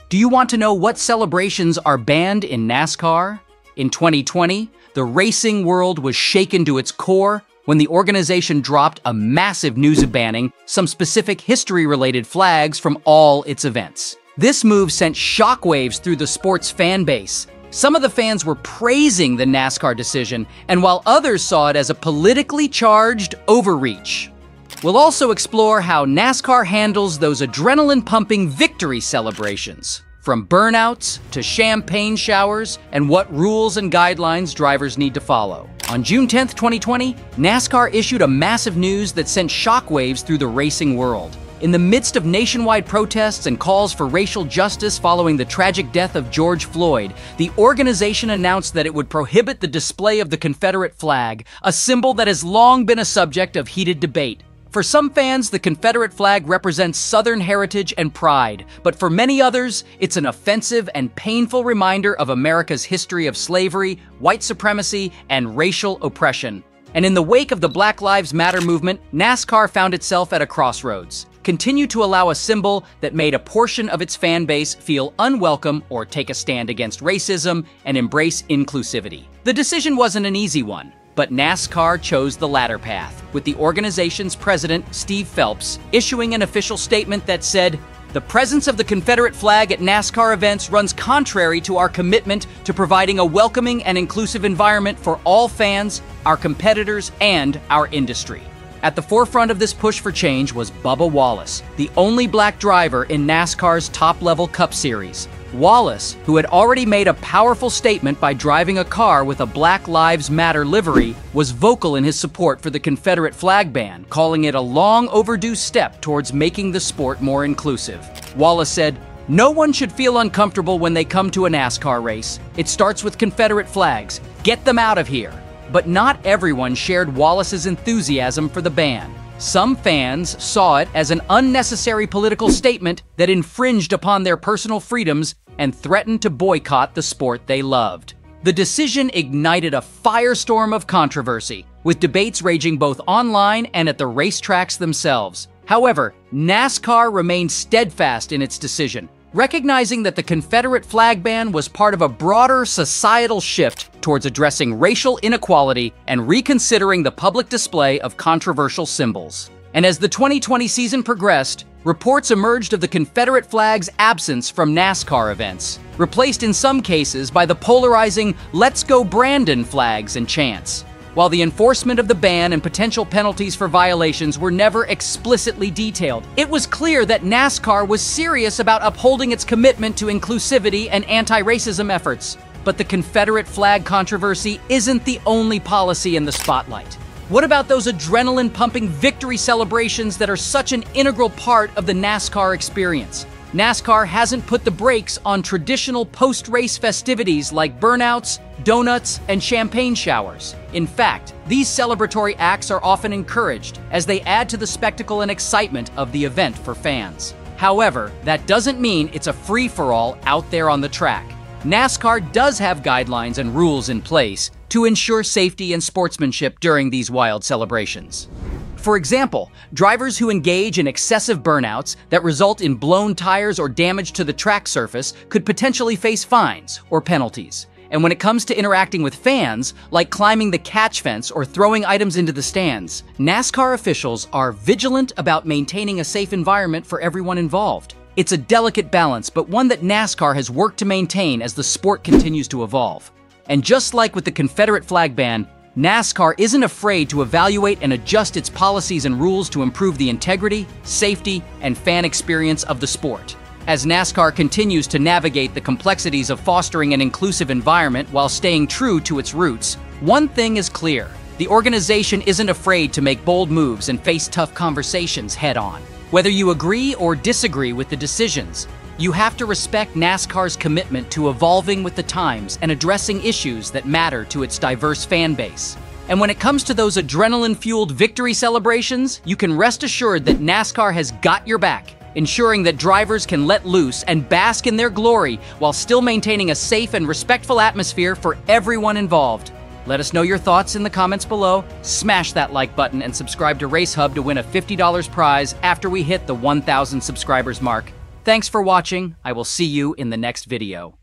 Do you want to know what celebrations are banned in NASCAR? In 2020, the racing world was shaken to its core when the organization dropped a massive news of banning some specific history-related flags from all its events. This move sent shockwaves through the sport's fan base. Some of the fans were praising the NASCAR decision, and while others saw it as a politically charged overreach. We'll also explore how NASCAR handles those adrenaline-pumping victory celebrations, from burnouts to champagne showers, and what rules and guidelines drivers need to follow. On June 10, 2020, NASCAR issued a massive news that sent shockwaves through the racing world. In the midst of nationwide protests and calls for racial justice following the tragic death of George Floyd, the organization announced that it would prohibit the display of the Confederate flag, a symbol that has long been a subject of heated debate. For some fans, the Confederate flag represents Southern heritage and pride, but for many others, it's an offensive and painful reminder of America's history of slavery, white supremacy, and racial oppression. And in the wake of the Black Lives Matter movement, NASCAR found itself at a crossroads. Continue to allow a symbol that made a portion of its fan base feel unwelcome, or take a stand against racism and embrace inclusivity. The decision wasn't an easy one, but NASCAR chose the latter path, with the organization's president, Steve Phelps, issuing an official statement that said, "The presence of the Confederate flag at NASCAR events runs contrary to our commitment to providing a welcoming and inclusive environment for all fans, our competitors, and our industry." At the forefront of this push for change was Bubba Wallace, the only black driver in NASCAR's top-level Cup Series. Wallace, who had already made a powerful statement by driving a car with a Black Lives Matter livery, was vocal in his support for the Confederate flag ban, calling it a long overdue step towards making the sport more inclusive. Wallace said, "No one should feel uncomfortable when they come to a NASCAR race. It starts with Confederate flags. Get them out of here." But not everyone shared Wallace's enthusiasm for the ban. Some fans saw it as an unnecessary political statement that infringed upon their personal freedoms and threatened to boycott the sport they loved. The decision ignited a firestorm of controversy, with debates raging both online and at the racetracks themselves. However, NASCAR remained steadfast in its decision, recognizing that the Confederate flag ban was part of a broader societal shift towards addressing racial inequality and reconsidering the public display of controversial symbols. And as the 2020 season progressed, reports emerged of the Confederate flag's absence from NASCAR events, replaced in some cases by the polarizing "Let's Go Brandon" flags and chants. While the enforcement of the ban and potential penalties for violations were never explicitly detailed, it was clear that NASCAR was serious about upholding its commitment to inclusivity and anti-racism efforts. But the Confederate flag controversy isn't the only policy in the spotlight. What about those adrenaline-pumping victory celebrations that are such an integral part of the NASCAR experience? NASCAR hasn't put the brakes on traditional post-race festivities like burnouts, donuts, and champagne showers. In fact, these celebratory acts are often encouraged as they add to the spectacle and excitement of the event for fans. However, that doesn't mean it's a free-for-all out there on the track. NASCAR does have guidelines and rules in place to ensure safety and sportsmanship during these wild celebrations. For example, drivers who engage in excessive burnouts that result in blown tires or damage to the track surface could potentially face fines or penalties. And when it comes to interacting with fans, like climbing the catch fence or throwing items into the stands, NASCAR officials are vigilant about maintaining a safe environment for everyone involved. It's a delicate balance, but one that NASCAR has worked to maintain as the sport continues to evolve. And just like with the Confederate flag ban, NASCAR isn't afraid to evaluate and adjust its policies and rules to improve the integrity, safety, and fan experience of the sport. As NASCAR continues to navigate the complexities of fostering an inclusive environment while staying true to its roots, one thing is clear: the organization isn't afraid to make bold moves and face tough conversations head-on. Whether you agree or disagree with the decisions, you have to respect NASCAR's commitment to evolving with the times and addressing issues that matter to its diverse fan base. And when it comes to those adrenaline-fueled victory celebrations, you can rest assured that NASCAR has got your back, ensuring that drivers can let loose and bask in their glory while still maintaining a safe and respectful atmosphere for everyone involved. Let us know your thoughts in the comments below. Smash that like button and subscribe to Race Hub to win a $50 prize after we hit the 1,000 subscribers mark. Thanks for watching. I will see you in the next video.